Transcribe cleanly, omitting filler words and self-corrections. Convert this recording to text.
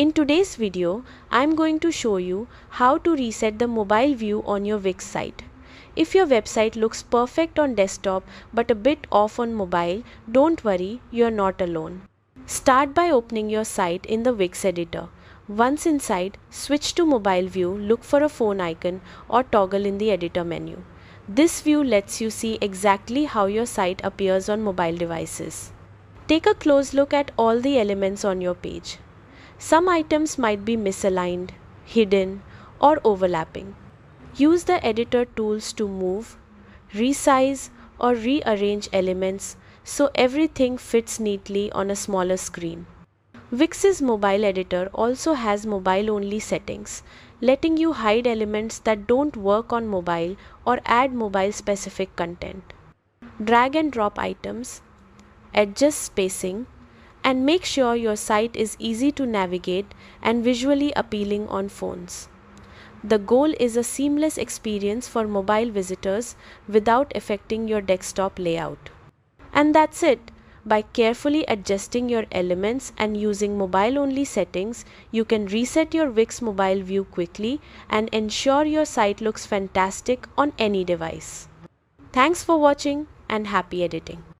In today's video, I'm going to show you how to reset the mobile view on your Wix site. If your website looks perfect on desktop but a bit off on mobile, don't worry, you're not alone. Start by opening your site in the Wix Editor. Once inside, switch to mobile view, look for a phone icon or toggle in the editor menu. This view lets you see exactly how your site appears on mobile devices. Take a close look at all the elements on your page. Some items might be misaligned, hidden, or overlapping. Use the editor tools to move, resize, or rearrange elements so everything fits neatly on a smaller screen. Wix's mobile editor also has mobile-only settings, letting you hide elements that don't work on mobile or add mobile-specific content. Drag and drop items, adjust spacing, and make sure your site is easy to navigate and visually appealing on phones. The goal is a seamless experience for mobile visitors without affecting your desktop layout. And that's it. By carefully adjusting your elements and using mobile-only settings, you can reset your Wix mobile view quickly and ensure your site looks fantastic on any device. Thanks for watching and happy editing.